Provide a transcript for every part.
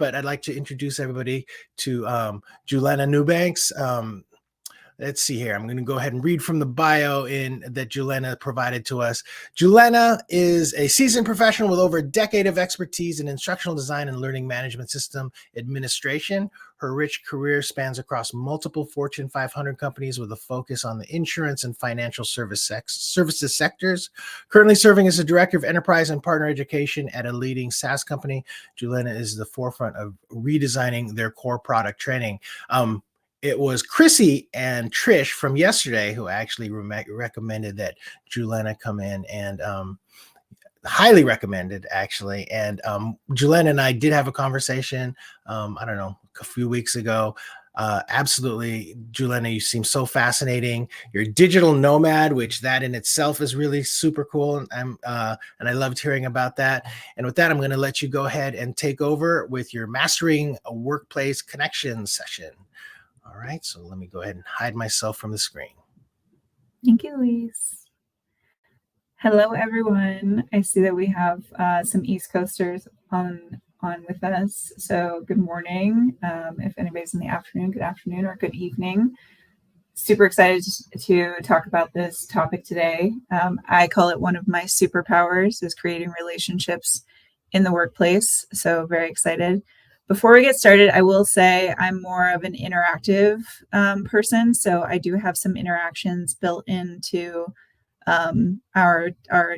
but I'd like to introduce everybody to Julenna Newbanks. Let's see here. I'm going to go ahead and read from the bio that Julenna provided to us. Julenna is a seasoned professional with over a decade of expertise in instructional design and learning management system administration. Her rich career spans across multiple Fortune 500 companies with a focus on the insurance and financial services sectors. Currently serving as a director of enterprise and partner education at a leading SaaS company, Julenna is the forefront of redesigning their core product training. It was Chrissy and Trish from yesterday who actually recommended that Julenna come in, and highly recommended, actually. And Julenna and I did have a conversation, I don't know, a few weeks ago. Absolutely, Julenna, you seem so fascinating. You're a digital nomad, which that in itself is really super cool. And I loved hearing about that. And with that, I'm going to let you go ahead and take over with your Mastering a Workplace Connections session. All right, so let me go ahead and hide myself from the screen. Thank you, Lise. Hello, everyone. I see that we have some East Coasters on with us. So good morning. If anybody's in the afternoon, good afternoon or good evening. Super excited to talk about this topic today. I call it one of my superpowers is creating relationships in the workplace. So very excited. Before we get started, I will say I'm more of an interactive person. So I do have some interactions built into our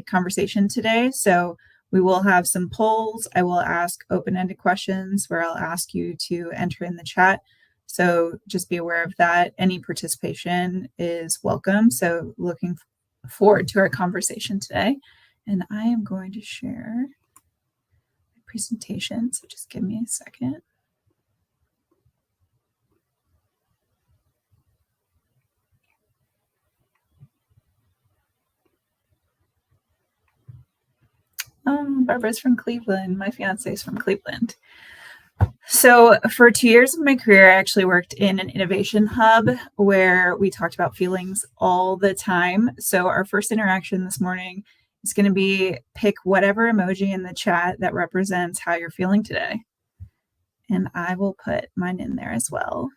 conversation today. So we will have some polls. I will ask open-ended questions where I'll ask you to enter in the chat. So just be aware of that. Any participation is welcome. So looking forward to our conversation today. And I am going to share presentation, so just give me a second. Barbara's from Cleveland. My fiance is from Cleveland. So for 2 years of my career, I actually worked in an innovation hub where we talked about feelings all the time. So our first interaction this morning is going to be pick whatever emoji in the chat that represents how you're feeling today. And I will put mine in there as well.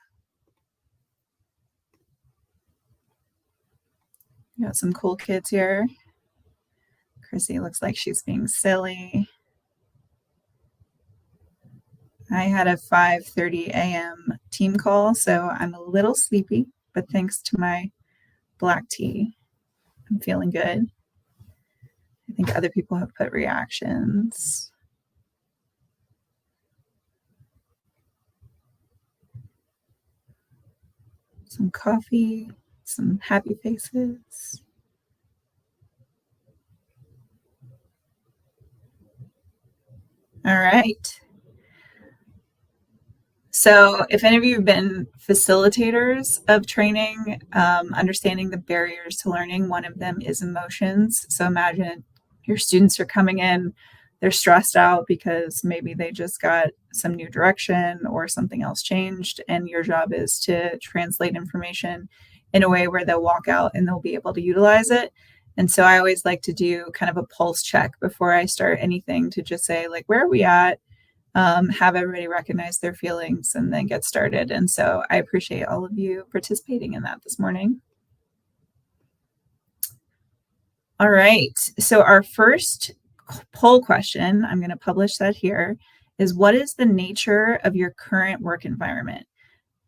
We got some cool kids here. Chrissy looks like she's being silly. I had a 5:30 a.m. team call, so I'm a little sleepy, but thanks to my black tea, I'm feeling good. I think other people have put reactions. Some coffee, some happy faces. All right. So if any of you have been facilitators of training, understanding the barriers to learning, one of them is emotions. So imagine your students are coming in, they're stressed out because maybe they just got some new direction or something else changed, and your job is to translate information in a way where they'll walk out and they'll be able to utilize it. And so I always like to do kind of a pulse check before I start anything to just say, like, where are we at? Have everybody recognize their feelings and then get started. And so I appreciate all of you participating in that this morning. All right. So our first poll question, I'm going to publish that here, is what is the nature of your current work environment?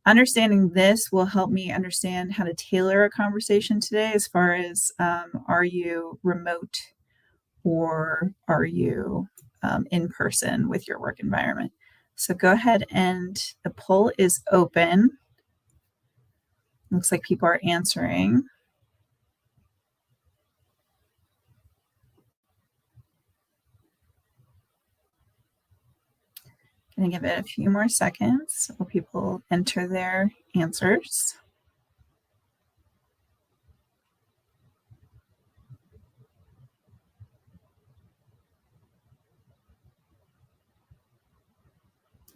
Understanding this will help me understand how to tailor a conversation today as far as are you remote or are you in person with your work environment? So go ahead, and the poll is open. Looks like people are answering. Going to give it a few more seconds while people enter their answers.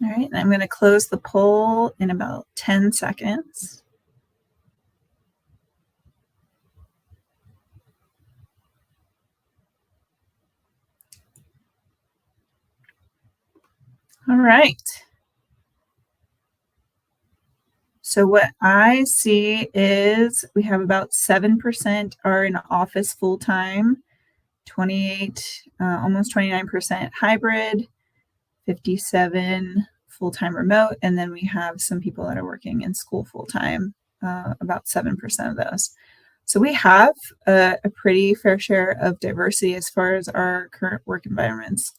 All right, and I'm going to close the poll in about 10 seconds. All right. So what I see is we have about 7% are in office full-time, 28, almost 29% hybrid, 57 full-time remote, and then we have some people that are working in school full-time, about 7% of those. So we have a pretty fair share of diversity as far as our current work environments.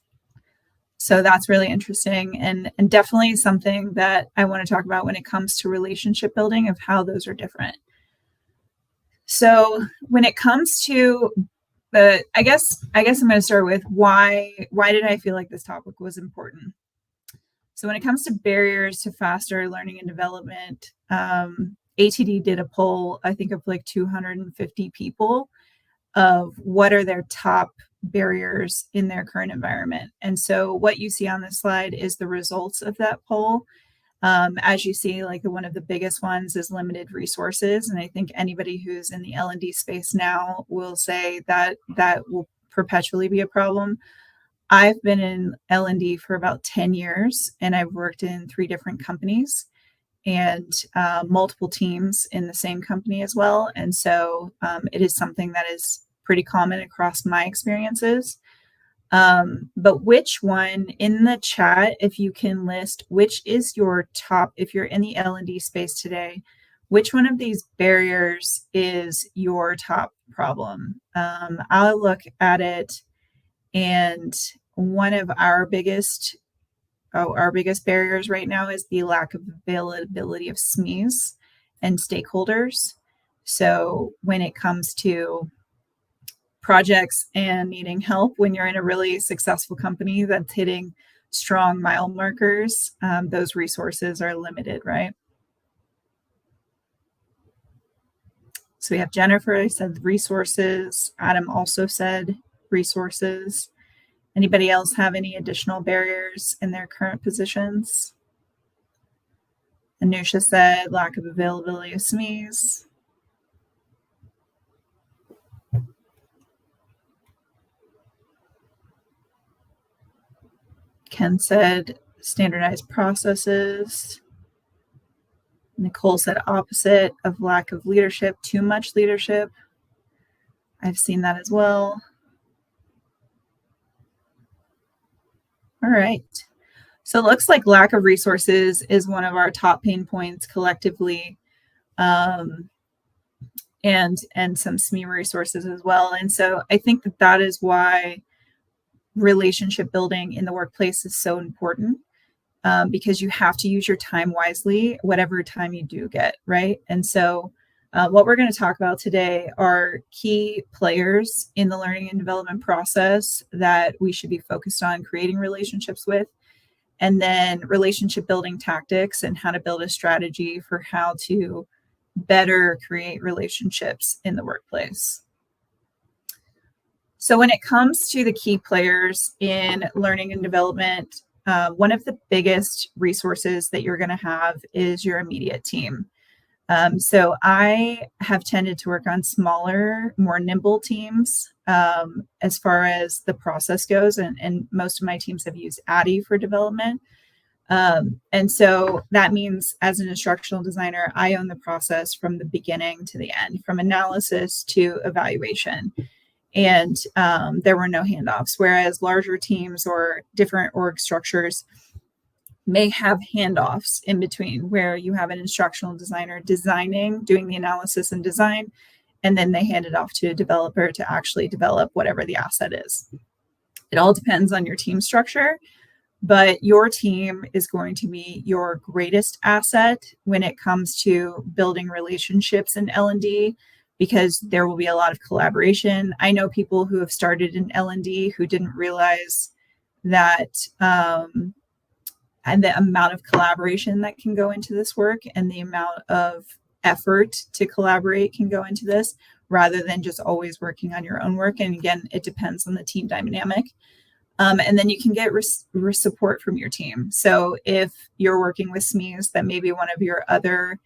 So that's really interesting and definitely something that I want to talk about when it comes to relationship building, of how those are different. So when it comes to I guess I'm going to start with why did I feel like this topic was important? So when it comes to barriers to faster learning and development, ATD did a poll, I think of like 250 people, of what are their top barriers in their current environment. And so what you see on this slide is the results of that poll. As you see, like one of the biggest ones is limited resources. And I think anybody who's in the L&D space now will say that that will perpetually be a problem. I've been in L&D for about 10 years, and I've worked in 3 different companies and multiple teams in the same company as well. And so it is something that is pretty common across my experiences. But which one in the chat, if you can list which is your top, if you're in the L&D space today, which one of these barriers is your top problem? I'll look at it, and one of our biggest barriers right now is the lack of availability of SMEs and stakeholders. So when it comes to projects and needing help, when you're in a really successful company that's hitting strong mile markers, those resources are limited, right? So we have Jennifer, I said resources. Adam also said resources. Anybody else have any additional barriers in their current positions? Anusha said lack of availability of SMEs. Ken said standardized processes. Nicole said opposite of lack of leadership, too much leadership. I've seen that as well. All right. So it looks like lack of resources is one of our top pain points collectively, and some SME resources as well. And so I think that is why relationship building in the workplace is so important, because you have to use your time wisely, whatever time you do get, right? And so what we're going to talk about today are key players in the learning and development process that we should be focused on creating relationships with, and then relationship building tactics and how to build a strategy for how to better create relationships in the workplace. So when it comes to the key players in learning and development, one of the biggest resources that you're going to have is your immediate team. So I have tended to work on smaller, more nimble teams as far as the process goes, and most of my teams have used Addy for development. And so that means as an instructional designer, I own the process from the beginning to the end, from analysis to evaluation. And there were no handoffs, whereas larger teams or different org structures may have handoffs in between, where you have an instructional designer designing, doing the analysis and design, and then they hand it off to a developer to actually develop whatever the asset is. It all depends on your team structure, but your team is going to be your greatest asset when it comes to building relationships in L&D, because there will be a lot of collaboration. I know people who have started in L&D who didn't realize that and the amount of collaboration that can go into this work, and the amount of effort to collaborate can go into this, rather than just always working on your own work. And again, it depends on the team dynamic. And then you can get support from your team. So if you're working with SMEs that maybe one of your other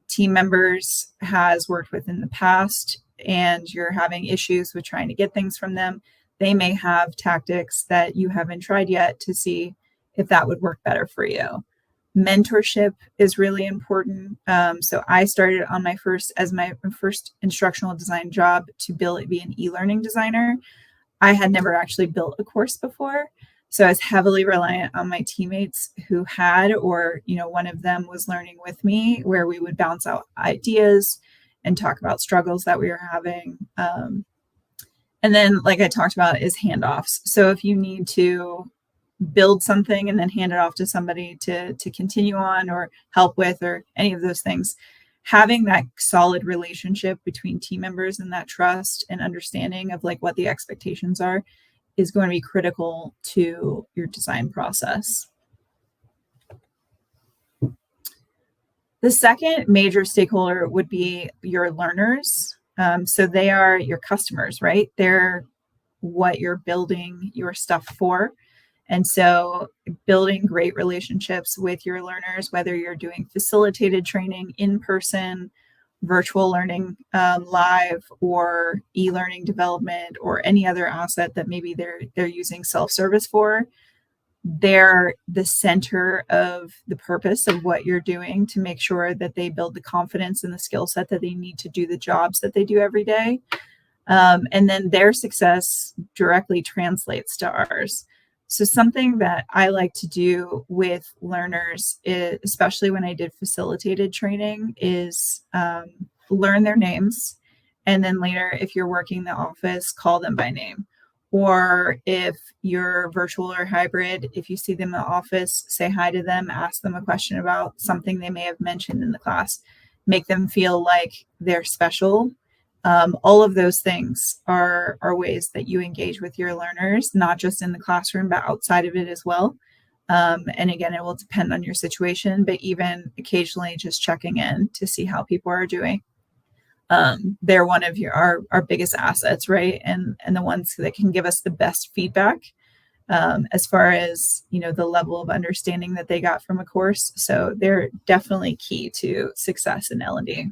team members has worked with in the past, and you're having issues with trying to get things from them, they may have tactics that you haven't tried yet to see if that would work better for you. Mentorship is really important. So I started on my first instructional design job to be an e-learning designer. I had never actually built a course before. So I was heavily reliant on my teammates who had, or, one of them was learning with me, where we would bounce out ideas and talk about struggles that we were having. And then, like I talked about, is handoffs. So if you need to build something and then hand it off to somebody to continue on or help with, or any of those things, having that solid relationship between team members and that trust and understanding of like what the expectations are is going to be critical to your design process. The second major stakeholder would be your learners. So they are your customers, right? They're what you're building your stuff for. And so building great relationships with your learners, whether you're doing facilitated training in person, virtual learning live, or e-learning development, or any other asset that maybe they're using self-service for, they're the center of the purpose of what you're doing to make sure that they build the confidence and the skill set that they need to do the jobs that they do every day. And then their success directly translates to ours. So something that I like to do with learners, especially when I did facilitated training, is learn their names. And then later, if you're working in the office, call them by name. Or if you're virtual or hybrid, if you see them in the office, say hi to them, ask them a question about something they may have mentioned in the class, make them feel like they're special. All of those things are ways that you engage with your learners, not just in the classroom, but outside of it as well. And again, it will depend on your situation, but even occasionally just checking in to see how people are doing. They're one of our biggest assets, right? And the ones that can give us the best feedback as far as, the level of understanding that they got from a course. So they're definitely key to success in L&D.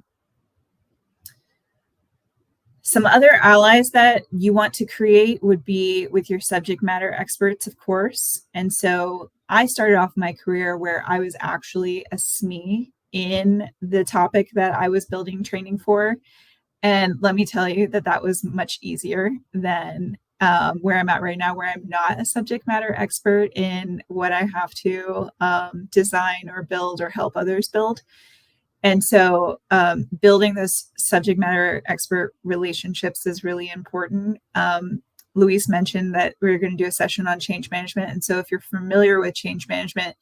Some other allies that you want to create would be with your subject matter experts, of course. And so I started off my career where I was actually a SME in the topic that I was building training for. And let me tell you that was much easier than where I'm at right now, where I'm not a subject matter expert in what I have to design or build or help others build. And so building those subject matter expert relationships is really important. Luis mentioned that we're going to do a session on change management. And so if you're familiar with change management,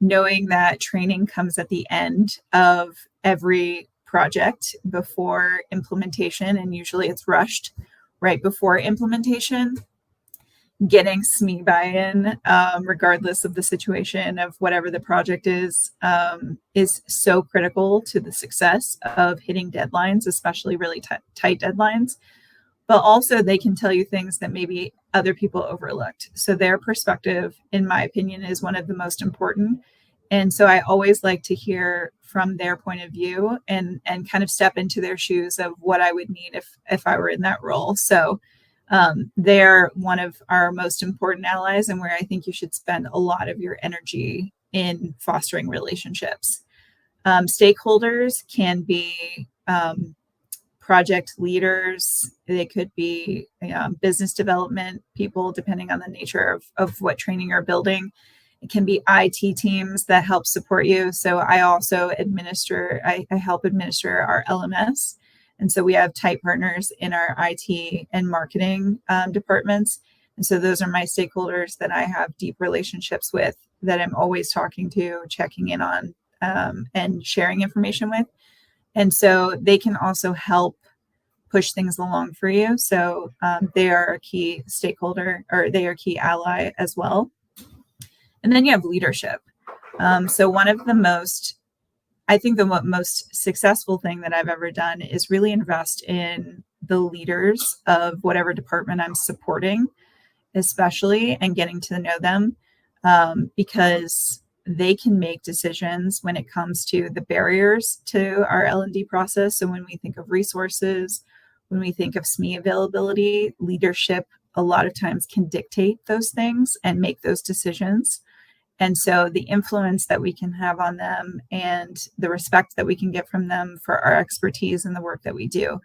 knowing that training comes at the end of every project before implementation, and usually it's rushed right before implementation, getting SME buy-in, regardless of the situation of whatever the project is so critical to the success of hitting deadlines, especially really tight deadlines. But also they can tell you things that maybe other people overlooked. So their perspective, in my opinion, is one of the most important. And so I always like to hear from their point of view and kind of step into their shoes of what I would need if I were in that role. So they're one of our most important allies, and where I think you should spend a lot of your energy in fostering relationships. Stakeholders can be project leaders. They could be business development people, depending on the nature of what training you're building. It can be IT teams that help support you. So I also I help administer our LMS. And so we have tight partners in our IT and marketing departments. And so those are my stakeholders that I have deep relationships with, that I'm always talking to, checking in on, and sharing information with. And so they can also help push things along for you. So they are a key stakeholder, or they are a key ally as well. And then you have leadership. So one of the most successful thing that I've ever done is really invest in the leaders of whatever department I'm supporting, especially, and getting to know them, because they can make decisions when it comes to the barriers to our L&D process. So when we think of resources, when we think of SME availability, leadership a lot of times can dictate those things and make those decisions. And so the influence that we can have on them and the respect that we can get from them for our expertise in the work that we do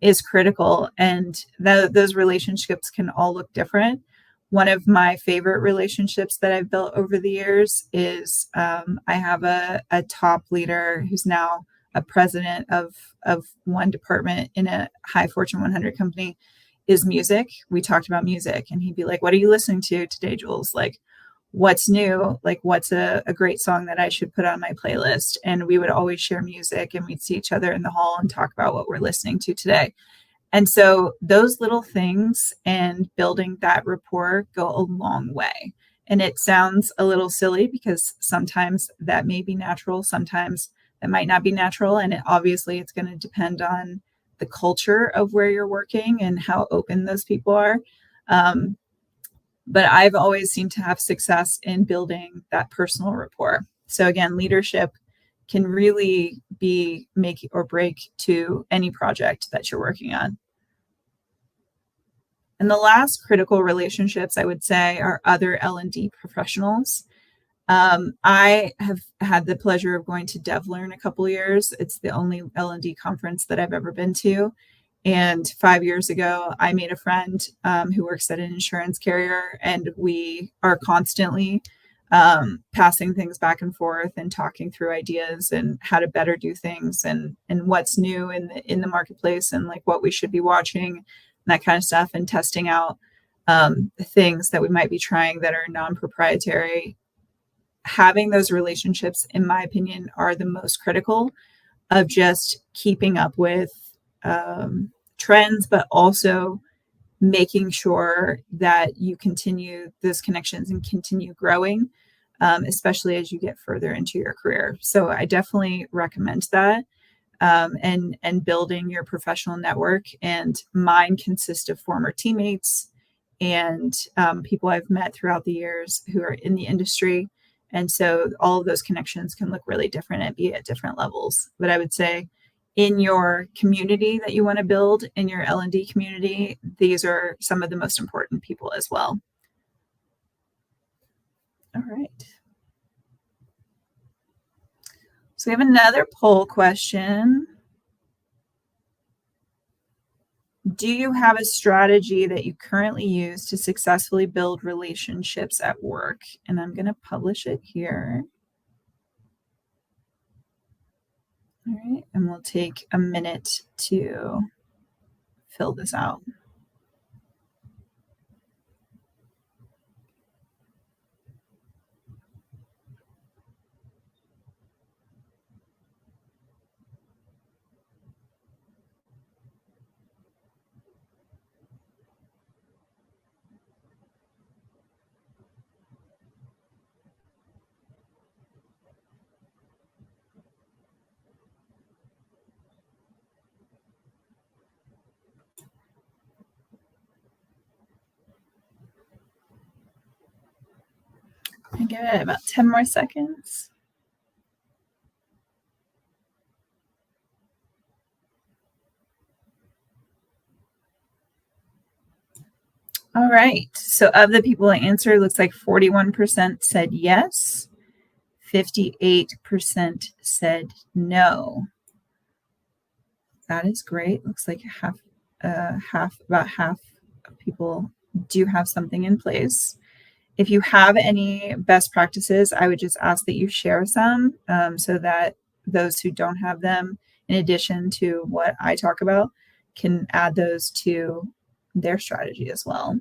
is critical. And those relationships can all look different. One of my favorite relationships that I've built over the years is I have a top leader who's now a president of one department in a high Fortune 100 company, is music. We talked about music, and he'd be like, "What are you listening to today, Jules? Like, what's new? Like, what's a great song that I should put on my playlist?" And we would always share music, and we'd see each other in the hall and talk about what we're listening to today. And so those little things and building that rapport go a long way. And it sounds a little silly because sometimes that may be natural, sometimes that might not be natural. And obviously it's going to depend on the culture of where you're working and how open those people are. But I've always seemed to have success in building that personal rapport. So again, leadership can really be make or break to any project that you're working on. And the last critical relationships, I would say, are other L&D professionals. I have had the pleasure of going to DevLearn a couple of years. It's the only L&D conference that I've ever been to. And 5 years ago, I made a friend who works at an insurance carrier, and we are constantly passing things back and forth and talking through ideas and how to better do things and what's new in the marketplace and like what we should be watching and that kind of stuff, and testing out things that we might be trying that are non-proprietary. Having those relationships, in my opinion, are the most critical of just keeping up with trends, but also making sure that you continue those connections and continue growing, especially as you get further into your career. So I definitely recommend that, and building your professional network. And mine consists of former teammates and people I've met throughout the years who are in the industry. And so all of those connections can look really different and be at different levels. But I would say in your community that you want to build, in your L&D community, these are some of the most important people as well. All right. So we have another poll question. Do you have a strategy that you currently use to successfully build relationships at work? And I'm going to publish it here. All right, and we'll take a minute to fill this out. I give it about 10 more seconds. All right. So of the people that answered, looks like 41% said yes. 58% said no. That is great. Looks like about half of people do have something in place. If you have any best practices, I would just ask that you share some so that those who don't have them, in addition to what I talk about, can add those to their strategy as well.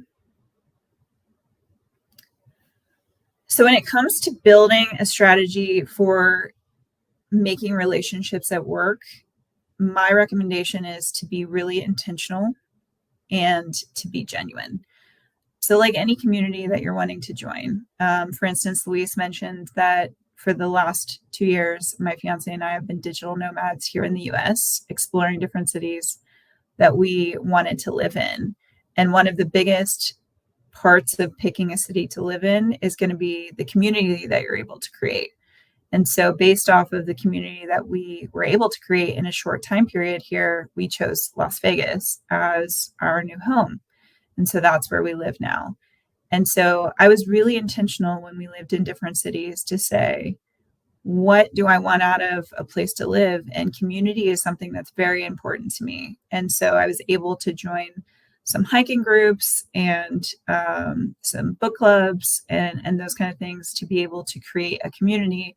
So when it comes to building a strategy for making relationships at work, my recommendation is to be really intentional and to be genuine. So like any community that you're wanting to join, for instance, Luis mentioned that for the last 2 years, my fiance and I have been digital nomads here in the US, exploring different cities that we wanted to live in. And one of the biggest parts of picking a city to live in is going to be the community that you're able to create. And so based off of the community that we were able to create in a short time period here, we chose Las Vegas as our new home. And so that's where we live now. And so I was really intentional when we lived in different cities to say, what do I want out of a place to live? And community is something that's very important to me. And so I was able to join some hiking groups and some book clubs and those kind of things to be able to create a community,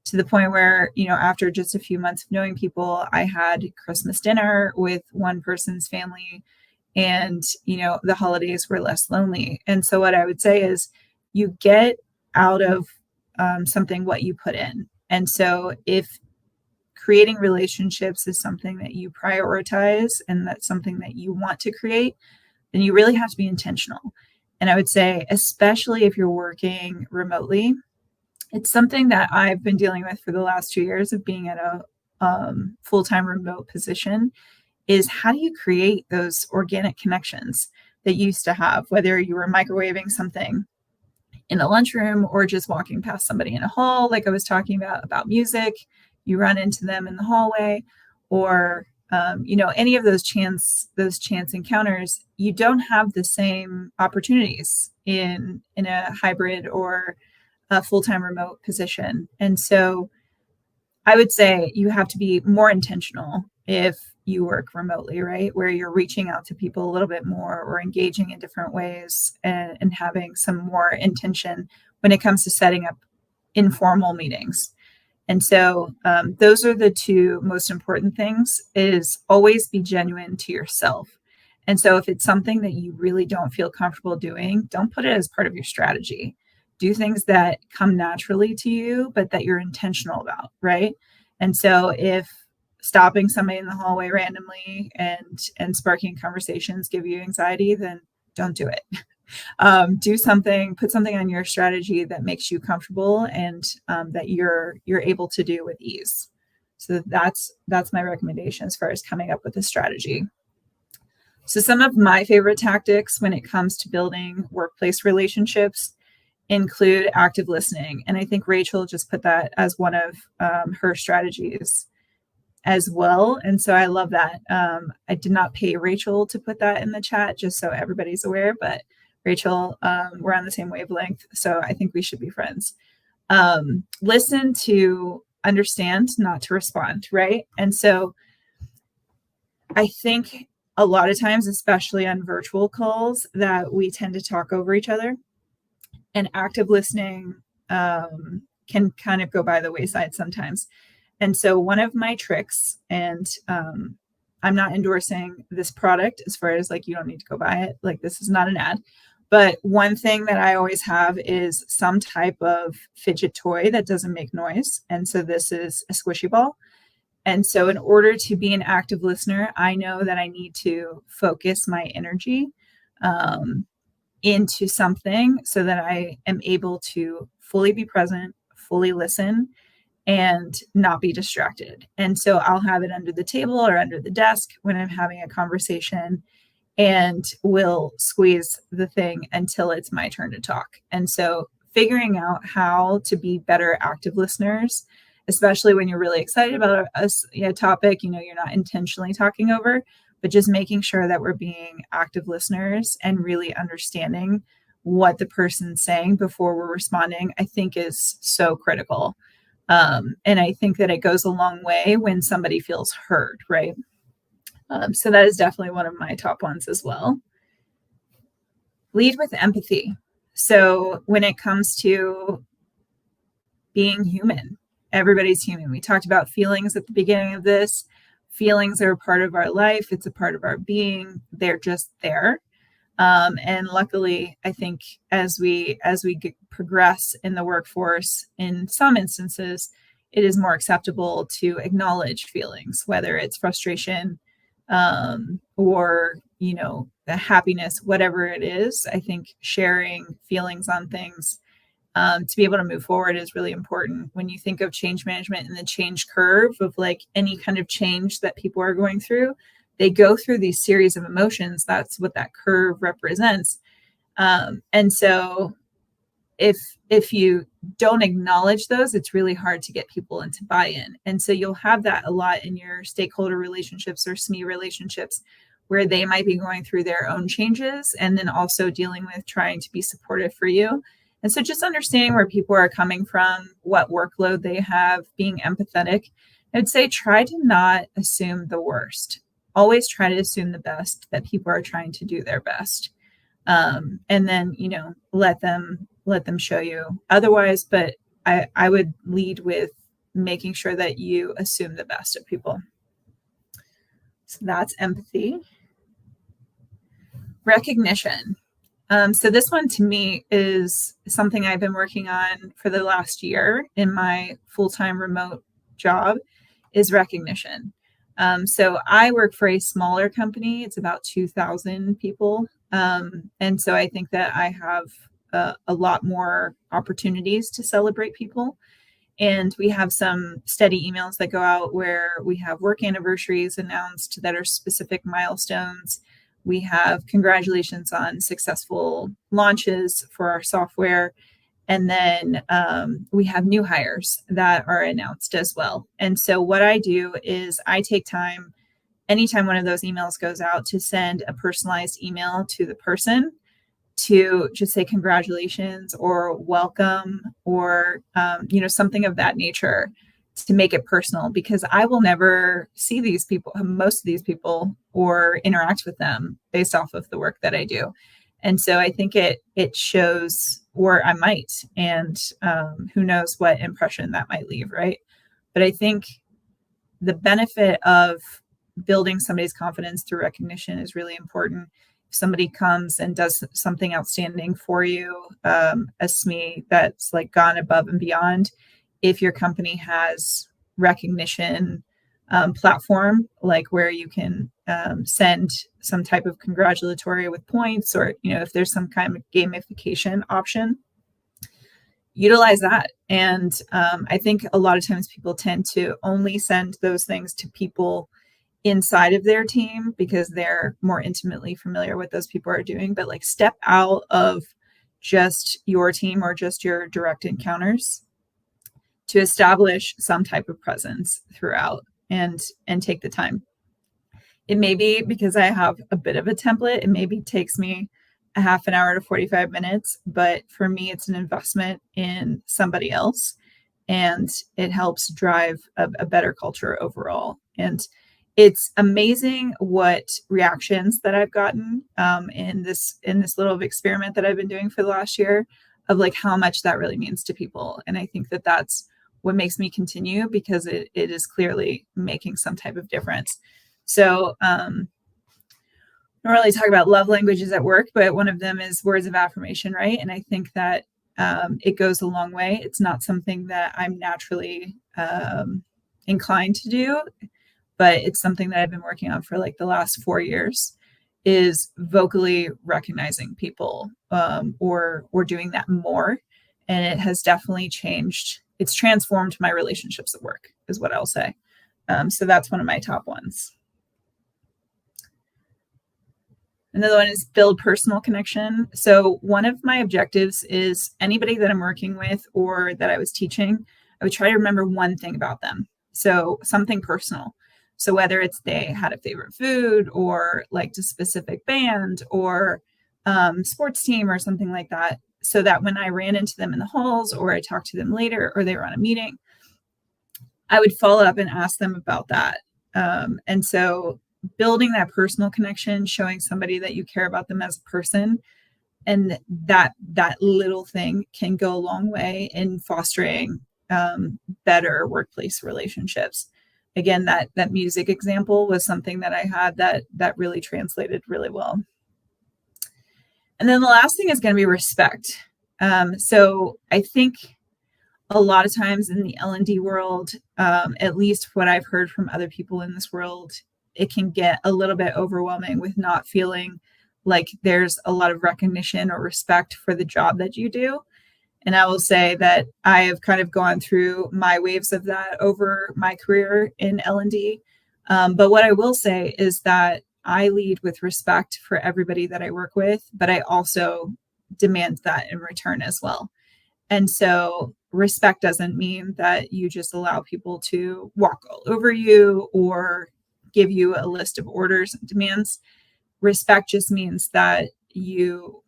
to the point where, after just a few months of knowing people, I had Christmas dinner with one person's family, and, the holidays were less lonely. And so what I would say is, you get out of something what you put in. And so if creating relationships is something that you prioritize and that's something that you want to create, then you really have to be intentional. And I would say, especially if you're working remotely, it's something that I've been dealing with for the last 2 years of being at a full-time remote position, is how do you create those organic connections that you used to have, whether you were microwaving something in the lunchroom or just walking past somebody in a hall, like I was talking about music, you run into them in the hallway, or any of those chance encounters. You don't have the same opportunities in a hybrid or a full-time remote position. And so I would say you have to be more intentional if you work remotely, right? Where you're reaching out to people a little bit more, or engaging in different ways, and having some more intention when it comes to setting up informal meetings. And so those are the two most important things: is always be genuine to yourself. And so if it's something that you really don't feel comfortable doing, don't put it as part of your strategy. Do things that come naturally to you, but that you're intentional about, right? And so if stopping somebody in the hallway randomly and sparking conversations give you anxiety, then don't do it. Do something, put something on your strategy that makes you comfortable, and that you're able to do with ease. So that's my recommendation as far as coming up with a strategy. So some of my favorite tactics when it comes to building workplace relationships include active listening. And I think Rachel just put that as one of her strategies as well. And so I love that. I did not pay Rachel to put that in the chat, just so everybody's aware, but Rachel, we're on the same wavelength, so I think we should be friends. Listen to understand, not to respond, right? And so I think a lot of times, especially on virtual calls, that we tend to talk over each other, and active listening can kind of go by the wayside sometimes. And so one of my tricks, and I'm not endorsing this product as far as like, you don't need to go buy it, like this is not an ad, but one thing that I always have is some type of fidget toy that doesn't make noise. And so this is a squishy ball. And so in order to be an active listener, I know that I need to focus my energy into something so that I am able to fully be present, fully listen, and not be distracted. And so I'll have it under the table or under the desk when I'm having a conversation, and will squeeze the thing until it's my turn to talk. And so figuring out how to be better active listeners, especially when you're really excited about a topic, you're not intentionally talking over, but just making sure that we're being active listeners and really understanding what the person's saying before we're responding, I think is so critical. And I think that it goes a long way when somebody feels heard, right? So that is definitely one of my top ones as well. Lead with empathy. So when it comes to being human, everybody's human. We talked about feelings at the beginning of this. Feelings are a part of our life. It's a part of our being. They're just there. And luckily, I think as we progress in the workforce, in some instances, it is more acceptable to acknowledge feelings, whether it's frustration or, the happiness, whatever it is. I think sharing feelings on things to be able to move forward is really important. When you think of change management and the change curve of like any kind of change that people are going through, they go through these series of emotions. That's what that curve represents. And so if you don't acknowledge those, it's really hard to get people into buy-in. And so you'll have that a lot in your stakeholder relationships or SME relationships, where they might be going through their own changes, and then also dealing with trying to be supportive for you. And so just understanding where people are coming from, what workload they have, being empathetic. I'd say try to not assume the worst. Always try to assume the best, that people are trying to do their best. And then, let them show you otherwise. But I would lead with making sure that you assume the best of people. So that's empathy. Recognition. So this one to me is something I've been working on for the last year in my full-time remote job, is recognition. So I work for a smaller company. It's about 2,000 people. And so I think that I have a lot more opportunities to celebrate people. And we have some steady emails that go out where we have work anniversaries announced that are specific milestones. We have congratulations on successful launches for our software. And then we have new hires that are announced as well. And so what I do is I take time, anytime one of those emails goes out, to send a personalized email to the person to just say congratulations or welcome or, something of that nature, to make it personal, because I will never see these people, most of these people, or interact with them based off of the work that I do. And so I think it shows, or I might, and who knows what impression that might leave, right? But I think the benefit of building somebody's confidence through recognition is really important. If somebody comes and does something outstanding for you, a SME that's like gone above and beyond, if your company has recognition platform, like where you can send some type of congratulatory with points, or if there's some kind of gamification option, utilize that. And I think a lot of times people tend to only send those things to people inside of their team because they're more intimately familiar with those people are doing. But like, step out of just your team or just your direct encounters to establish some type of presence throughout, and take the time. It may be because I have a bit of a template. It maybe takes me a half an hour to 45 minutes, but for me, it's an investment in somebody else, and it helps drive a better culture overall. And it's amazing what reactions that I've gotten in this little experiment that I've been doing for the last year, of like how much that really means to people. And I think that that's what makes me continue, because it is clearly making some type of difference. So I don't really talk about love languages at work, but one of them is words of affirmation, right? And I think that it goes a long way. It's not something that I'm naturally inclined to do, but it's something that I've been working on for like the last 4 years, is vocally recognizing people or doing that more. And it has definitely changed. It's transformed my relationships at work, is what I'll say. So that's one of my top ones. Another one is build personal connection. So one of my objectives is anybody that I'm working with or that I was teaching, I would try to remember one thing about them. So something personal. So whether it's they had a favorite food, or liked a specific band, or sports team, or something like that, so that when I ran into them in the halls, or I talked to them later, or they were on a meeting, I would follow up and ask them about that. And so building that personal connection, showing somebody that you care about them as a person, and that little thing can go a long way in fostering better workplace relationships. Again, that music example was something that I had that really translated really well. And then the last thing is going to be respect. So I think a lot of times in the L&D world, at least what I've heard from other people in this world, it can get a little bit overwhelming with not feeling like there's a lot of recognition or respect for the job that you do. And I will say that I have kind of gone through my waves of that over my career in L&D. But what I will say is that I lead with respect for everybody that I work with, but I also demand that in return as well. And so respect doesn't mean that you just allow people to walk all over you or give you a list of orders and demands. Respect just means that you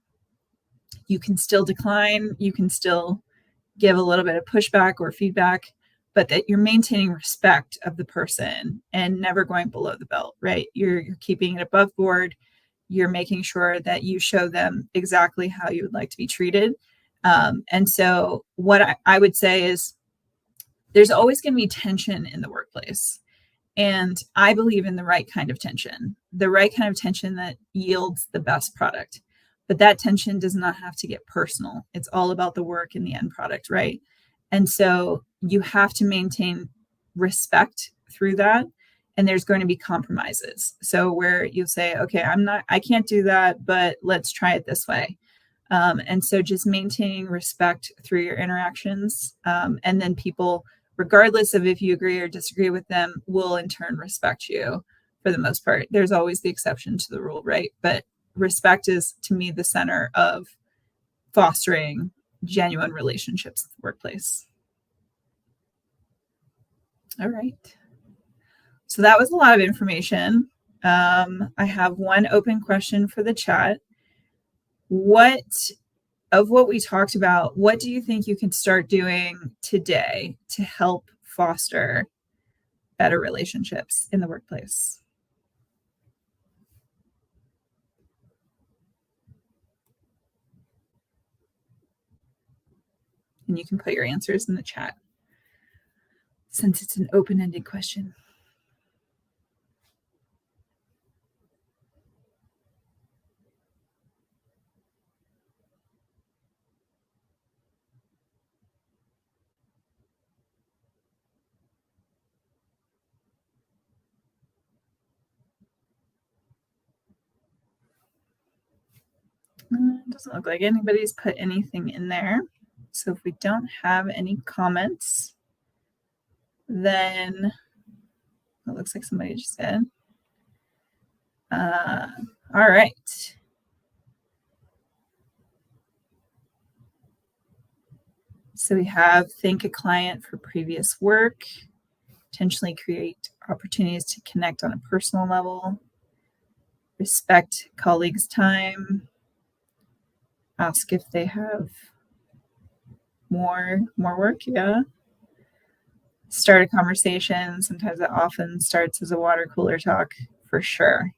can still decline, you can still give a little bit of pushback or feedback, but that you're maintaining respect of the person and never going below the belt, right? You're keeping it above board. You're making sure that you show them exactly how you would like to be treated. And so what I would say is there's always going to be tension in the workplace. And I believe in the right kind of tension that yields the best product. But that tension does not have to get personal. It's all about the work and the end product, right? And so you have to maintain respect through that. And there's going to be compromises. So where you'll say, okay, I can't do that, but let's try it this way. And so just maintaining respect through your interactions. And then people, regardless of if you agree or disagree with them, will in turn respect you for the most part. There's always the exception to the rule, right? But respect is, to me, the center of fostering genuine relationships in the workplace. All right. So that was a lot of information. I have one open question for the chat. What we talked about, what do you think you can start doing today to help foster better relationships in the workplace? And you can put your answers in the chat since it's an open-ended question. Doesn't look like anybody's put anything in there. So if we don't have any comments, then it looks like somebody just did. All right. So we have thank a client for previous work, potentially create opportunities to connect on a personal level, respect colleagues' time, ask if they have more work, yeah. Start a conversation. Sometimes it often starts as a water cooler talk, for sure.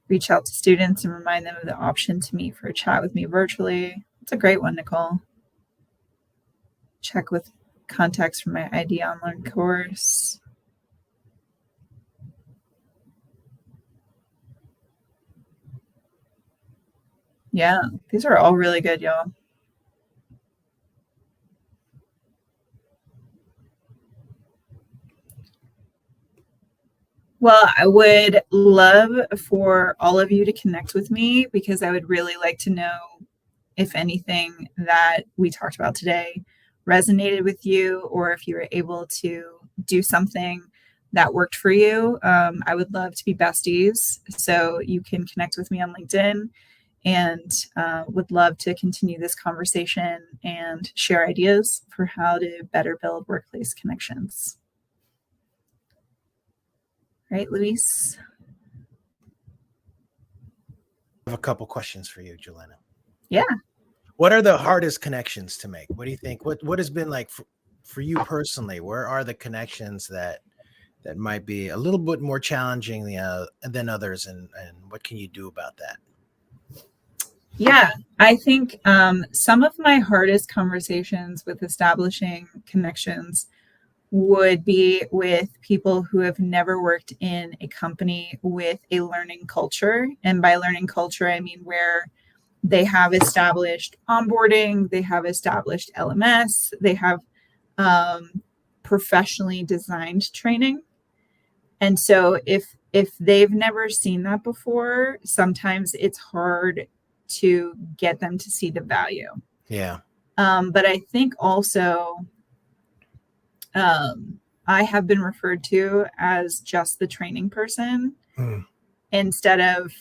Reach out to students and remind them of the option to meet for a chat with me virtually. It's a great one, Nicole. Check with contacts from my ID online course. Yeah, these are all really good, y'all. Well, I would love for all of you to connect with me because I would really like to know if anything that we talked about today resonated with you or if you were able to do something that worked for you. I would love to be besties. So you can connect with me on LinkedIn and would love to continue this conversation and share ideas for how to better build workplace connections. Right, Luis? I have a couple questions for you, Julenna. Yeah. What are the hardest connections to make? What do you think? What has been like for you personally? Where are the connections that might be a little bit more challenging than others, and what can you do about that? Yeah, I think some of my hardest conversations with establishing connections would be with people who have never worked in a company with a learning culture. And by learning culture, I mean where they have established onboarding, they have established LMS, they have professionally designed training. And so if they've never seen that before, sometimes it's hard to get them to see the value. Yeah. But I think also I have been referred to as just the training person instead of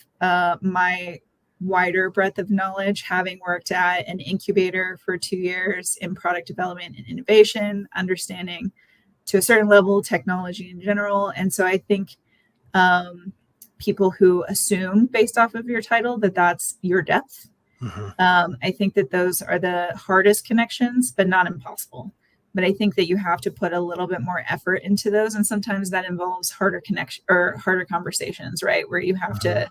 my wider breadth of knowledge, having worked at an incubator for 2 years in product development and innovation, understanding to a certain level, technology in general. And so I think people who assume based off of your title that that's your depth, I think that those are the hardest connections, but not impossible. But I think that you have to put a little bit more effort into those. And sometimes that involves harder connection or harder conversations, right? Where you have to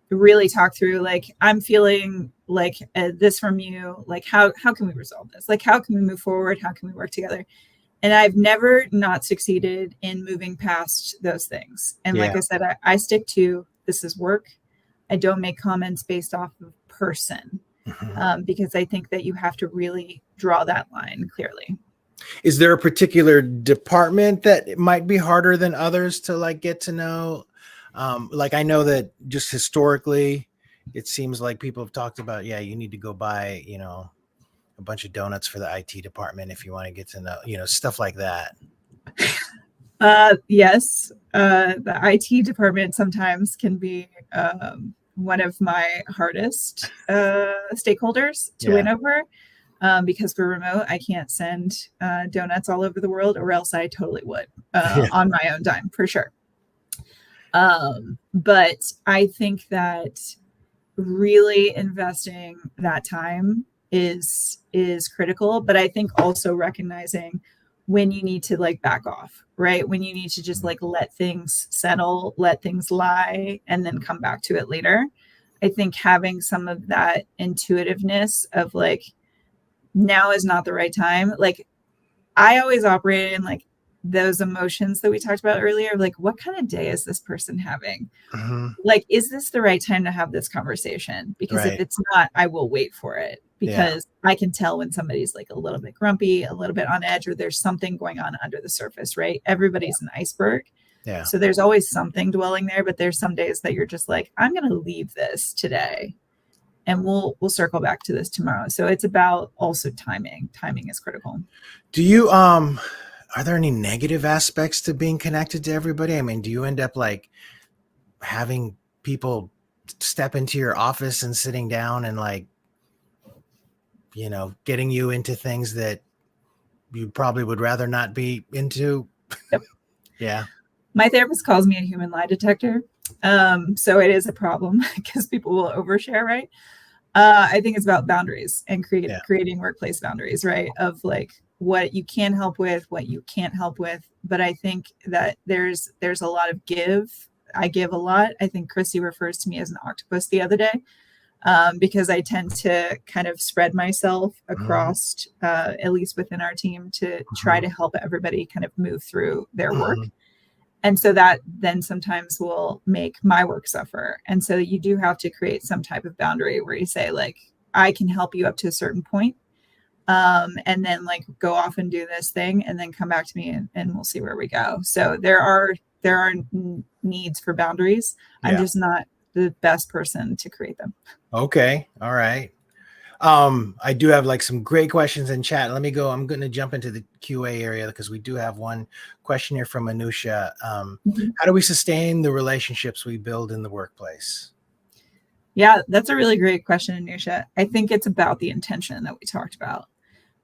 really talk through, like, I'm feeling like this from you, like, how can we resolve this? Like, how can we move forward? How can we work together? And I've never not succeeded in moving past those things. And like I said, I stick to, this is work. I don't make comments based off of person, because I think that you have to really draw that line clearly. Is there a particular department that it might be harder than others to like get to know? Like I know that just historically, it seems like people have talked about, you need to go buy, a bunch of donuts for the IT department if you want to get to know, stuff like that. Yes, the IT department sometimes can be one of my hardest stakeholders to win over, because we're remote. I can't send donuts all over the world, or else I totally would on my own dime for sure. But I think that really investing that time is critical. But I think also recognizing when you need to like back off, right? When you need to just like let things settle, let things lie, and then come back to it later. I think having some of that intuitiveness of like, now is not the right time. Like I always operate in like those emotions that we talked about earlier, like what kind of day is this person having? Like, is this the right time to have this conversation? Because if it's not, I will wait for it, because I can tell when somebody's like a little bit grumpy, a little bit on edge, or there's something going on under the surface, right? Everybody's an iceberg. So there's always something dwelling there, but there's some days that you're just like, I'm going to leave this today and we'll circle back to this tomorrow. So it's about also timing. Timing is critical. Do you, are there any negative aspects to being connected to everybody? I mean, do you end up like having people step into your office and sitting down and like, getting you into things that you probably would rather not be into? Yeah. My therapist calls me a human lie detector. So it is a problem because people will overshare, right? I think it's about boundaries and creating workplace boundaries, right? Of like what you can help with, what you can't help with. But I think that there's a lot of give. I give a lot. I think Chrissy refers to me as an octopus the other day, because I tend to kind of spread myself across, at least within our team, to try to help everybody kind of move through their work. And so that then sometimes will make my work suffer. And so you do have to create some type of boundary where you say, like, I can help you up to a certain point, and then like go off and do this thing and then come back to me and we'll see where we go. So there are needs for boundaries. I'm just not the best person to create them. Okay. All right. I do have like some great questions in chat. Let me go. I'm going to jump into the QA area because we do have one question here from Anusha. How do we sustain the relationships we build in the workplace? Yeah, that's a really great question, Anusha. I think it's about the intention that we talked about.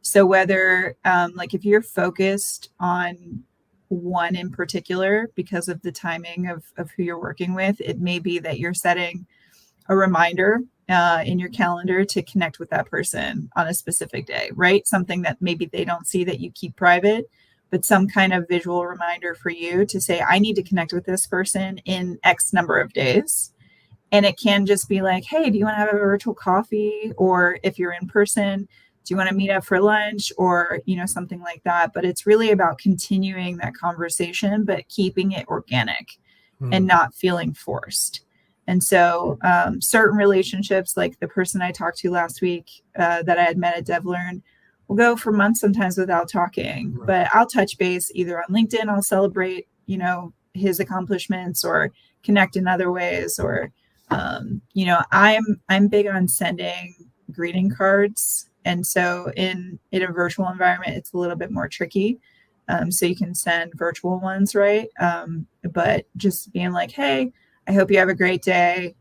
So whether like if you're focused on one in particular because of the timing of who you're working with, it may be that you're setting a reminder in your calendar to connect with that person on a specific day, right? Something that maybe they don't see that you keep private, but some kind of visual reminder for you to say, I need to connect with this person in X number of days. And it can just be like, hey, do you want to have a virtual coffee? Or if you're in person, do you want to meet up for lunch? Or, something like that. But it's really about continuing that conversation, but keeping it organic and not feeling forced. And so certain relationships, like the person I talked to last week that I had met at DevLearn, will go for months sometimes without talking. But I'll touch base either on LinkedIn. I'll celebrate, his accomplishments or connect in other ways. Or, I'm big on sending greeting cards. And so in a virtual environment, it's a little bit more tricky. So you can send virtual ones, right? But just being like, hey, I hope you have a great day,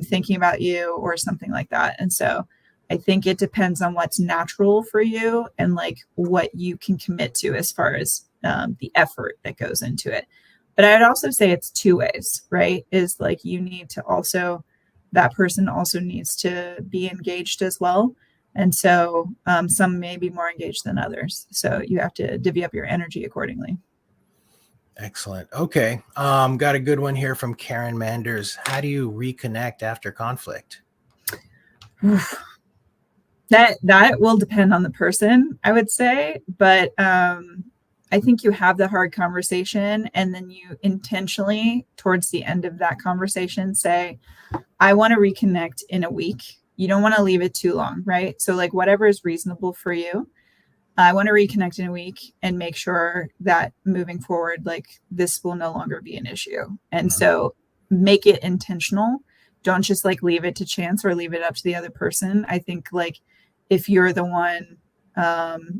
thinking about you, or something like that. And so I think it depends on what's natural for you and like what you can commit to as far as the effort that goes into it. But I'd also say it's two ways, right? Is like you need to also, that person also needs to be engaged as well. And so some may be more engaged than others. So you have to divvy up your energy accordingly. Excellent. Okay. Got a good one here from Karen Manders. How do you reconnect after conflict? That will depend on the person, I would say. But I think you have the hard conversation and then you intentionally, towards the end of that conversation, say, I want to reconnect in a week. You don't want to leave it too long, right? So like whatever is reasonable for you. I want to reconnect in a week and make sure that moving forward, like this will no longer be an issue. And so make it intentional. Don't just like leave it to chance or leave it up to the other person. I think like if you're the one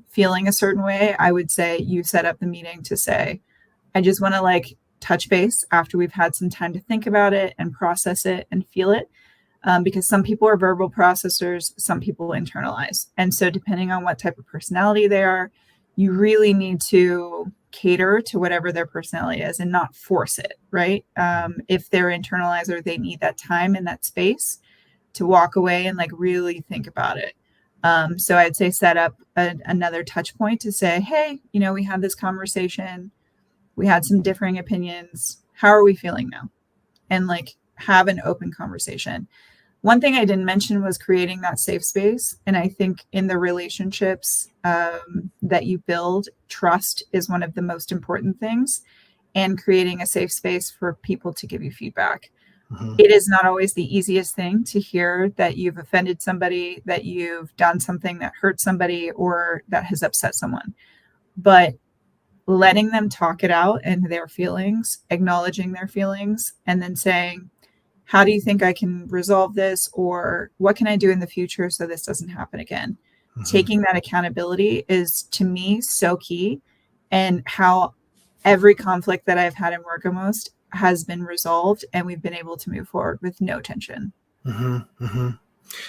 feeling a certain way, I would say you set up the meeting to say, I just want to like touch base after we've had some time to think about it and process it and feel it. Because some people are verbal processors, some people internalize. And so depending on what type of personality they are, you really need to cater to whatever their personality is and not force it, right? If they're internalizer, they need that time and that space to walk away and like really think about it. So I'd say set up another touch point to say, hey, we had this conversation. We had some differing opinions. How are we feeling now? And like have an open conversation. One thing I didn't mention was creating that safe space. And I think in the relationships that you build, trust is one of the most important things, and creating a safe space for people to give you feedback. Mm-hmm. It is not always the easiest thing to hear that you've offended somebody, that you've done something that hurt somebody, or that has upset someone. But letting them talk it out and their feelings, acknowledging their feelings, and then saying, how do you think I can resolve this? Or what can I do in the future so this doesn't happen again? Mm-hmm. Taking that accountability is, to me, so key. And how every conflict that I've had in work almost has been resolved and we've been able to move forward with no tension. Mm-hmm. Mm-hmm.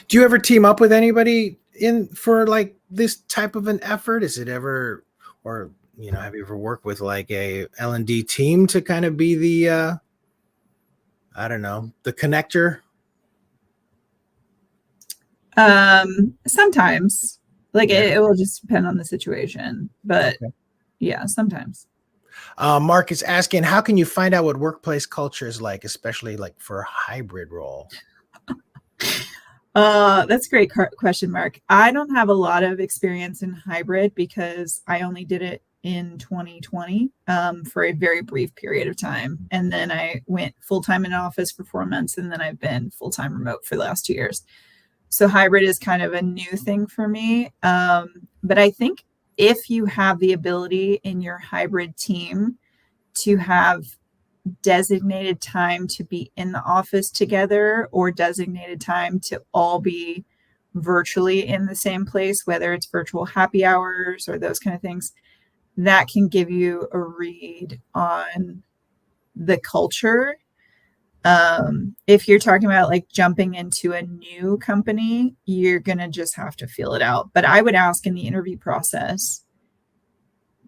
Do you ever team up with anybody for like this type of an effort? Is it ever, or, have you ever worked with like a L&D team to kind of be the, the connector? Sometimes, like it will just depend on the situation, but okay. Yeah, sometimes. Mark is asking, how can you find out what workplace culture is like, especially like for a hybrid role? That's a great question, Mark. I don't have a lot of experience in hybrid because I only did it in 2020 for a very brief period of time. And then I went full-time in office for 4 months, and then I've been full-time remote for the last 2 years. So hybrid is kind of a new thing for me. But I think if you have the ability in your hybrid team to have designated time to be in the office together, or designated time to all be virtually in the same place, whether it's virtual happy hours or those kind of things, that can give you a read on the culture. If you're talking about like jumping into a new company, you're going to just have to feel it out. But I would ask in the interview process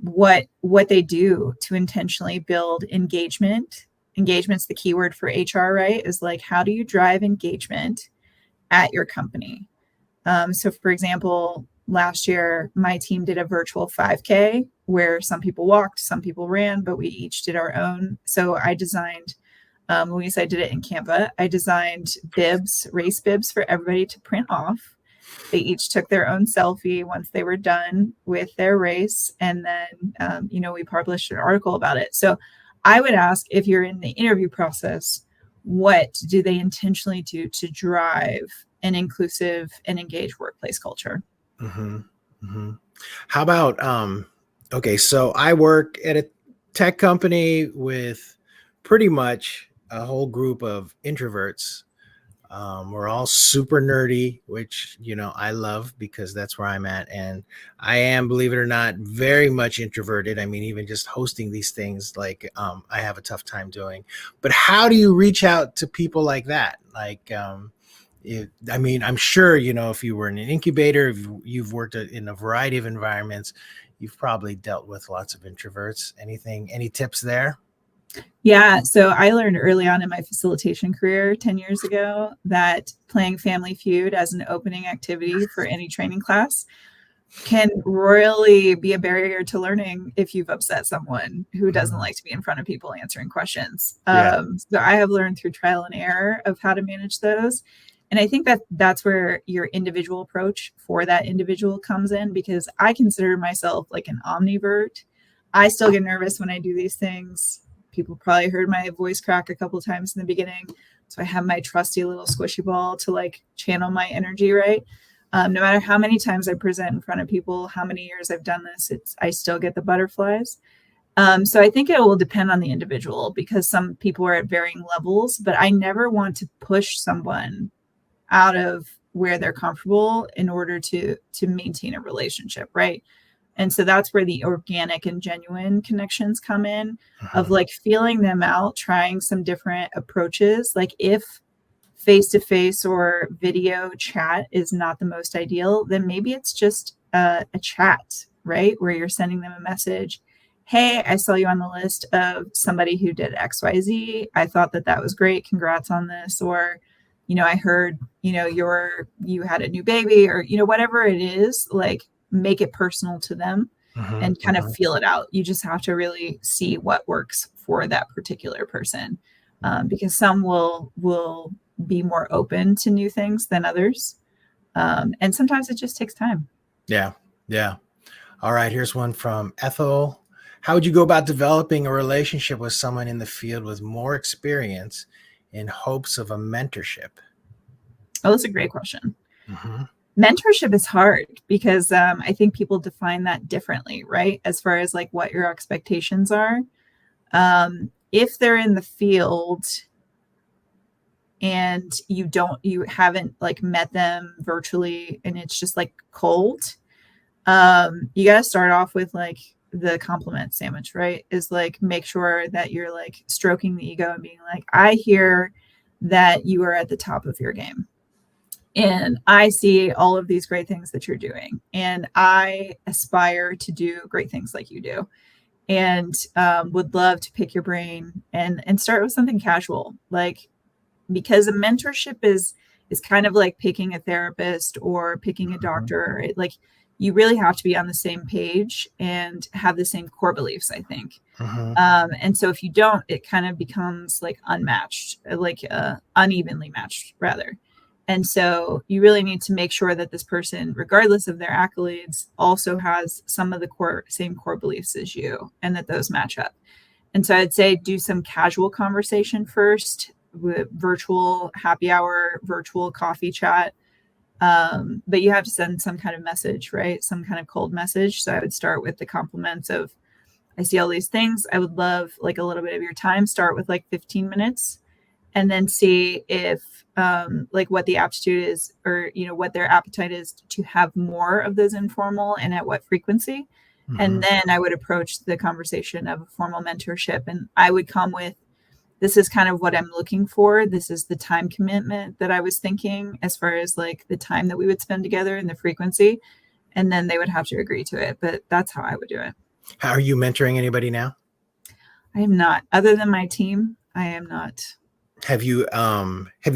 what they do to intentionally build engagement. Engagement's the keyword for HR, right? Is like, how do you drive engagement at your company? So for example, last year, my team did a virtual 5K where some people walked, some people ran, but we each did our own. So I designed, Louise, I did it in Canva. I designed bibs, race bibs for everybody to print off. They each took their own selfie once they were done with their race. And then, we published an article about it. So I would ask, if you're in the interview process, what do they intentionally do to drive an inclusive and engaged workplace culture? Mm-hmm. Mm-hmm. How about, okay, so I work at a tech company with pretty much a whole group of introverts. We're all super nerdy, which, I love because that's where I'm at. And I am, believe it or not, very much introverted. I mean, even just hosting these things, like, I have a tough time doing. But how do you reach out to people like that? Like, I'm sure, if you were in an incubator, if you've worked in a variety of environments, you've probably dealt with lots of introverts. Any tips there? Yeah. So I learned early on in my facilitation career 10 years ago that playing Family Feud as an opening activity for any training class can royally be a barrier to learning if you've upset someone who doesn't like to be in front of people answering questions. Yeah. So I have learned through trial and error of how to manage those. And I think that that's where your individual approach for that individual comes in, because I consider myself like an omnivert. I still get nervous when I do these things. People probably heard my voice crack a couple times in the beginning. So I have my trusty little squishy ball to like channel my energy, right? No matter how many times I present in front of people, how many years I've done this, I still get the butterflies. So I think it will depend on the individual, because some people are at varying levels, but I never want to push someone out of where they're comfortable in order to maintain a relationship, right? And so that's where the organic and genuine connections come in, of like feeling them out, trying some different approaches. Like if face to face or video chat is not the most ideal, then maybe it's just a chat, right? Where you're sending them a message. Hey, I saw you on the list of somebody who did XYZ. I thought that that was great. Congrats on this. Or, I heard, you had a new baby, or, whatever it is, like make it personal to them and kind of feel it out. You just have to really see what works for that particular person. Because some will be more open to new things than others. And sometimes it just takes time. Yeah. Yeah. All right. Here's one from Ethel. How would you go about developing a relationship with someone in the field with more experience in hopes of a mentorship? Oh, that's a great question. Mentorship is hard because I think people define that differently, right? As far as like what your expectations are. If they're in the field and you haven't like met them virtually and it's just like cold, you got to start off with like the compliment sandwich, right? Is like make sure that you're like stroking the ego and being like, I hear that you are at the top of your game, and I see all of these great things that you're doing, and I aspire to do great things like you do, and would love to pick your brain and start with something casual, like, because a mentorship is kind of like picking a therapist or picking a doctor, right? Like you really have to be on the same page and have the same core beliefs, I think. And so if you don't, it kind of becomes like unmatched, like unevenly matched rather. And so you really need to make sure that this person, regardless of their accolades, also has some of the same core beliefs as you, and that those match up. And so I'd say do some casual conversation first, with virtual happy hour, virtual coffee chat. But you have to send some kind of message, right? Some kind of cold message. So I would start with the compliments of, I see all these things. I would love like a little bit of your time. Start with like 15 minutes and then see if like what the aptitude is, or, what their appetite is to have more of those informal and at what frequency. And then I would approach the conversation of a formal mentorship, and I would come with, this is kind of what I'm looking for. This is the time commitment that I was thinking as far as like the time that we would spend together and the frequency. And then they would have to agree to it. But that's how I would do it. How are you mentoring anybody now? I am not. Other than my team, I am not. Have you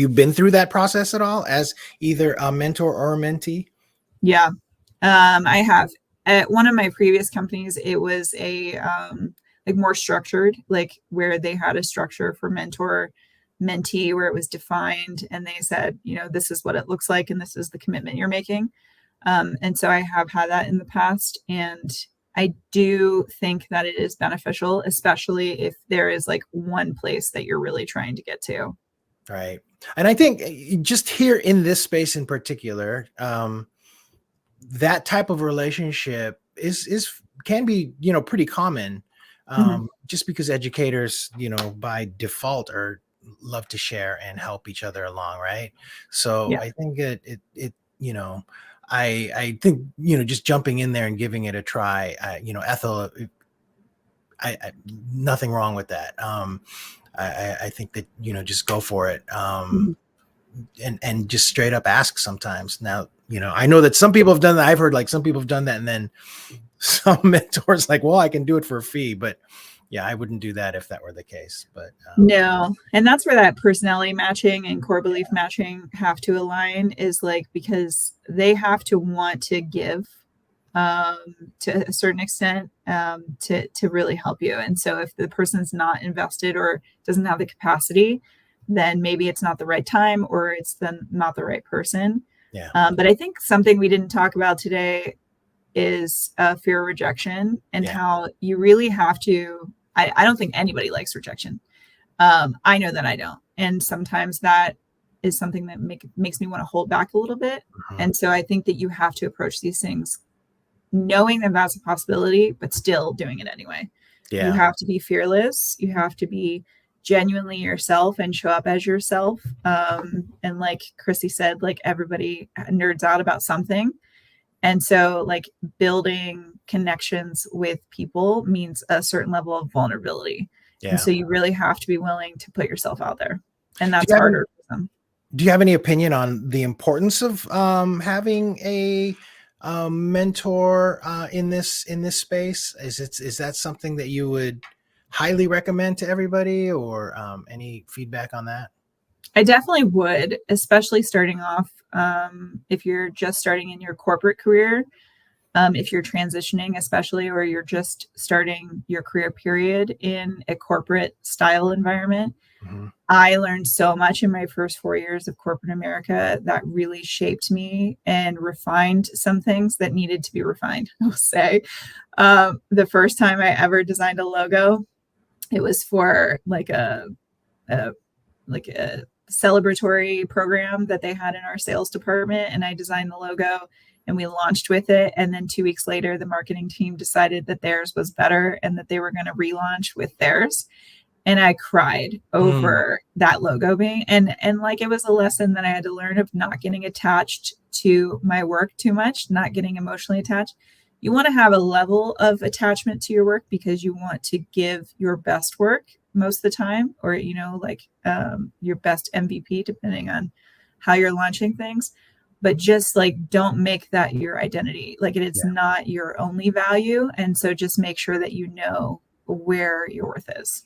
been through that process at all as either a mentor or a mentee? Yeah, I have. At one of my previous companies, it was a like more structured, like where they had a structure for mentor mentee where it was defined, and they said, this is what it looks like and this is the commitment you're making. And so I have had that in the past, and I do think that it is beneficial, especially if there is like one place that you're really trying to get to. Right. And I think just here in this space in particular, that type of relationship can be, pretty common. Just because educators, by default love to share and help each other along. Right. So Yeah. I think I think, just jumping in there and giving it a try, Ethel, I nothing wrong with that. I think that, just go for it. and just straight up ask sometimes. Now, I know that some people have done that. I've heard like some people have done that, and then some mentors like, well, I can do it for a fee, but yeah, I wouldn't do that if that were the case. But no, and that's where that personality matching and core belief matching have to align, is like, because they have to want to give to a certain extent to really help you. And so if the person's not invested or doesn't have the capacity, then maybe it's not the right time, or it's then not the right person. Yeah. But I think something we didn't talk about today is fear of rejection, and how you really have to, I don't think anybody likes rejection. I know that I don't. And sometimes that is something that makes me want to hold back a little bit. Mm-hmm. And so I think that you have to approach these things knowing that that's a possibility, but still doing it anyway. Yeah. You have to be fearless. You have to be genuinely yourself and show up as yourself. And like Chrissy said, like, everybody nerds out about something. And so like building connections with people means a certain level of vulnerability. Yeah. And so you really have to be willing to put yourself out there. And that's harder for them. Do you have any opinion on the importance of having a mentor in this space? Is that something that you would highly recommend to everybody, or any feedback on that? I definitely would, especially starting off. If you're just starting in your corporate career, if you're transitioning, especially, or you're just starting your career period in a corporate style environment. Mm-hmm. I learned so much in my first 4 years of corporate America that really shaped me and refined some things that needed to be refined. I'll say, the first time I ever designed a logo, it was for like a celebratory program that they had in our sales department, and I designed the logo and we launched with it. And then 2 weeks later, the marketing team decided that theirs was better and that they were going to relaunch with theirs. And I cried over that logo being, and like, it was a lesson that I had to learn of not getting attached to my work too much, not getting emotionally attached. You want to have a level of attachment to your work because you want to give your best work most of the time, or, your best MVP, depending on how you're launching things. But just like, don't make that your identity. Like, it's not your only value. And so just make sure that you know where your worth is.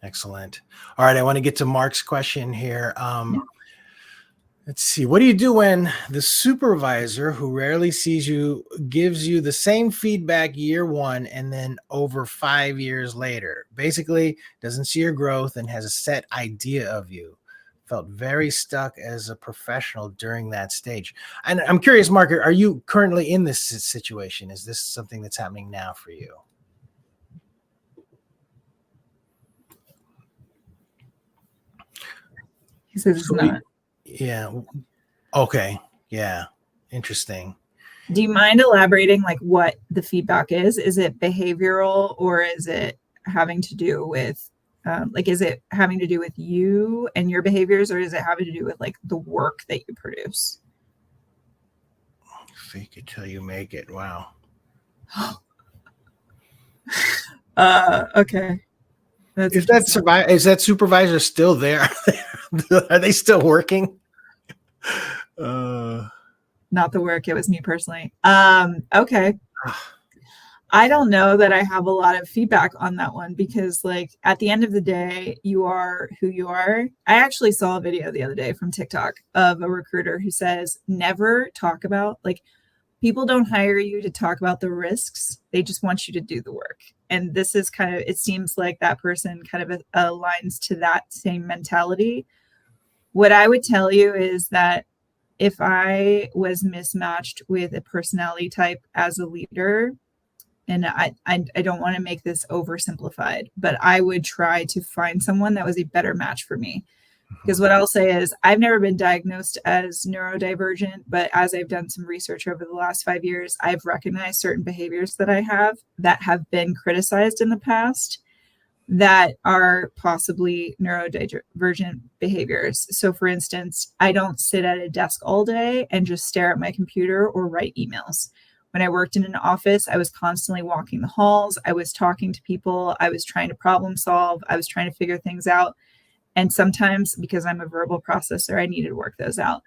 Excellent. All right. I want to get to Mark's question here. Let's see. What do you do when the supervisor, who rarely sees you, gives you the same feedback year one and then over 5 years later? Basically, doesn't see your growth and has a set idea of you. Felt very stuck as a professional during that stage. And I'm curious, Mark, are you currently in this situation? Is this something that's happening now for you? He says it's not. Yeah. Okay. Yeah. Interesting. Do you mind elaborating like what the feedback is? Is it behavioral, or is it having to do with is it having to do with you and your behaviors, or is it having to do with like the work that you produce? Fake it till you make it. Wow. Okay. Is that supervisor still there? Are they still working? Not the work. It was me personally. Okay. I don't know that I have a lot of feedback on that one, because like, at the end of the day, you are who you are. I actually saw a video the other day from TikTok of a recruiter who says, never talk about, like, people don't hire you to talk about the risks. They just want you to do the work. And this is kind of, it seems like that person kind of aligns to that same mentality. What I would tell you is that if I was mismatched with a personality type as a leader, and I don't want to make this oversimplified, but I would try to find someone that was a better match for me. Because what I'll say is, I've never been diagnosed as neurodivergent, but as I've done some research over the last 5 years, I've recognized certain behaviors that I have that have been criticized in the past that are possibly neurodivergent behaviors. So for instance, I don't sit at a desk all day and just stare at my computer or write emails. When I worked in an office, I was constantly walking the halls. I was talking to people. I was trying to problem solve. I was trying to figure things out. And sometimes because I'm a verbal processor, I needed to work those out.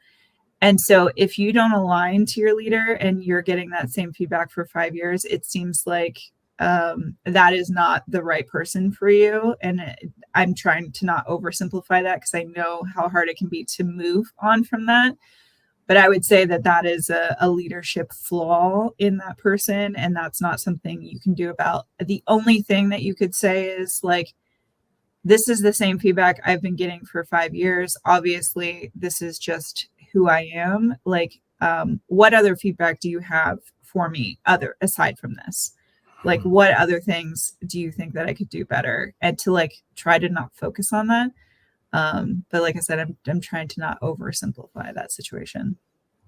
And so if you don't align to your leader and you're getting that same feedback for 5 years, it seems like that is not the right person for you. And I'm trying to not oversimplify that because I know how hard it can be to move on from that. But I would say that that is a leadership flaw in that person. And that's not something you can do about. The only thing that you could say is like, this is the same feedback I've been getting for 5 years. Obviously, this is just who I am. Like, what other feedback do you have for me aside from this? Like, what other things do you think that I could do better? And to like try to not focus on that. But like I said, I'm trying to not oversimplify that situation.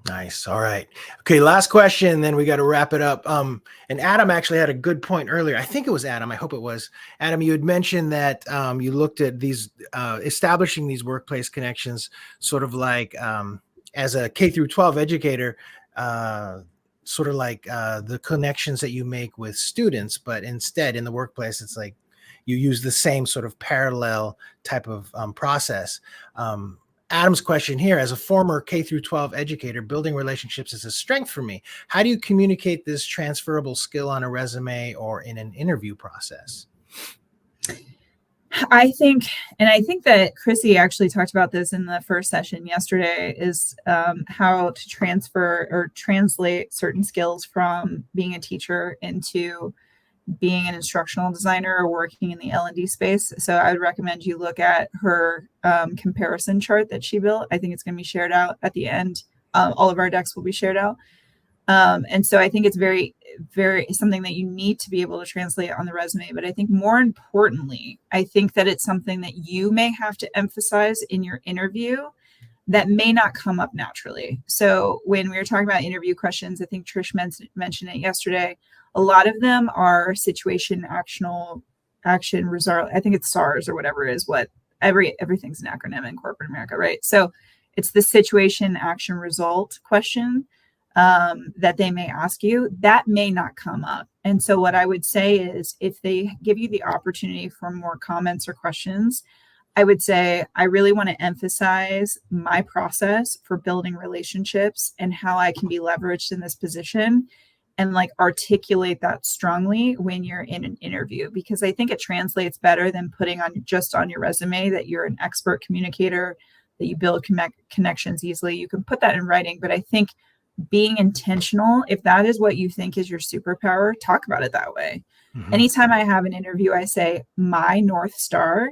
Nice. All right. Okay. Last question, then we got to wrap it up. And Adam actually had a good point earlier. I think it was Adam. I hope it was Adam. You had mentioned that you looked at these establishing these workplace connections, sort of like as a K through 12 educator, sort of like the connections that you make with students, but instead in the workplace, it's like you use the same sort of parallel type of process. Adam's question here, as a former K through 12 educator, building relationships is a strength for me. How do you communicate this transferable skill on a resume or in an interview process? I think that Chrissy actually talked about this in the first session yesterday, is how to transfer or translate certain skills from being a teacher into being an instructional designer or working in the L&D space. So I would recommend you look at her comparison chart that she built. I think it's going to be shared out at the end. All of our decks will be shared out. And so I think it's very, very something that you need to be able to translate on the resume. But I think more importantly, I think that it's something that you may have to emphasize in your interview that may not come up naturally. So when we were talking about interview questions, I think Trish mentioned it yesterday. A lot of them are situation, action, result. I think it's SARS or whatever is what everything's an acronym in corporate America, right? So it's the situation, action, result question that they may ask you. That may not come up. And so what I would say is if they give you the opportunity for more comments or questions, I would say, I really want to emphasize my process for building relationships and how I can be leveraged in this position, and like articulate that strongly when you're in an interview, because I think it translates better than putting on just on your resume that you're an expert communicator, that you build connections easily. You can put that in writing, but I think being intentional, if that is what you think is your superpower, talk about it that way. Mm-hmm. Anytime I have an interview, I say my North Star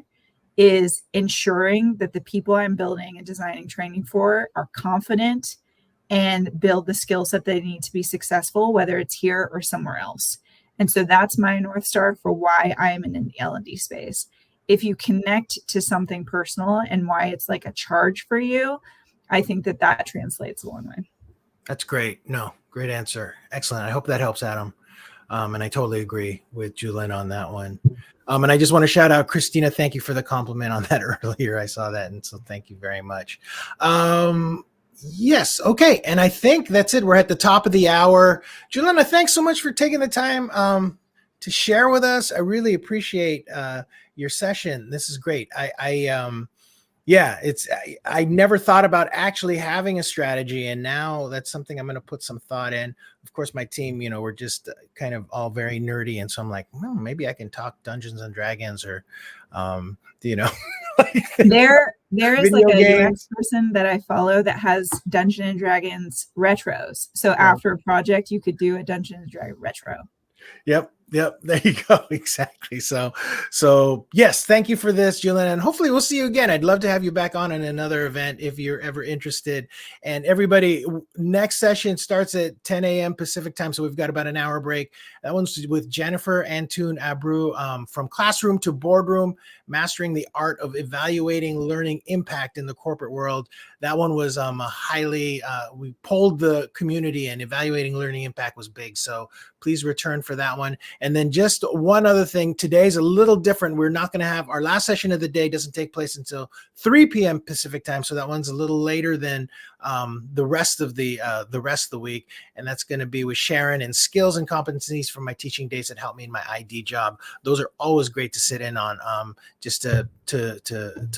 is ensuring that the people I'm building and designing training for are confident and build the skill set they need to be successful, whether it's here or somewhere else. And so that's my North Star for why I am in the L&D space. If you connect to something personal and why it's like a charge for you, I think that translates a long way. That's great. No, great answer. Excellent. I hope that helps, Adam. And I totally agree with Julenna on that one. And I just want to shout out Christina. Thank you for the compliment on that earlier. I saw that. And so thank you very much. Yes. Okay. And I think that's it. We're at the top of the hour. Julenna, thanks so much for taking the time to share with us. I really appreciate your session. This is great. I never thought about actually having a strategy, and now that's something I'm going to put some thought in. Of course, my team, we're just kind of all very nerdy, and so I'm like, well, maybe I can talk Dungeons and Dragons or, there is like a games. UX person that I follow that has Dungeons and Dragons retros. So after a project, you could do a Dungeons and Dragons retro. Yep. There you go. Exactly. So yes, thank you for this, Julenna, and hopefully we'll see you again. I'd love to have you back on in another event if you're ever interested. And everybody, next session starts at 10 a.m. Pacific time. So we've got about an hour break. That one's with Jennifer Antoon Abreu, from Classroom to Boardroom, Mastering the Art of Evaluating Learning Impact in the Corporate World. That one was we polled the community, and evaluating learning impact was big. So please return for that one. And then just one other thing, today's a little different. We're not going to have our last session of the day doesn't take place until 3 p.m. Pacific time. So that one's a little later than the rest of the week. And that's going to be with Sharon and skills and competencies from my teaching days that helped me in my ID job. Those are always great to sit in on, just to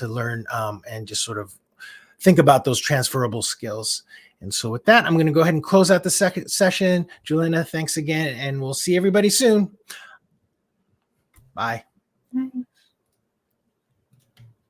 learn and just sort of think about those transferable skills. And so with that, I'm going to go ahead and close out the second session. Julenna, thanks again, and we'll see everybody soon. Bye. Bye.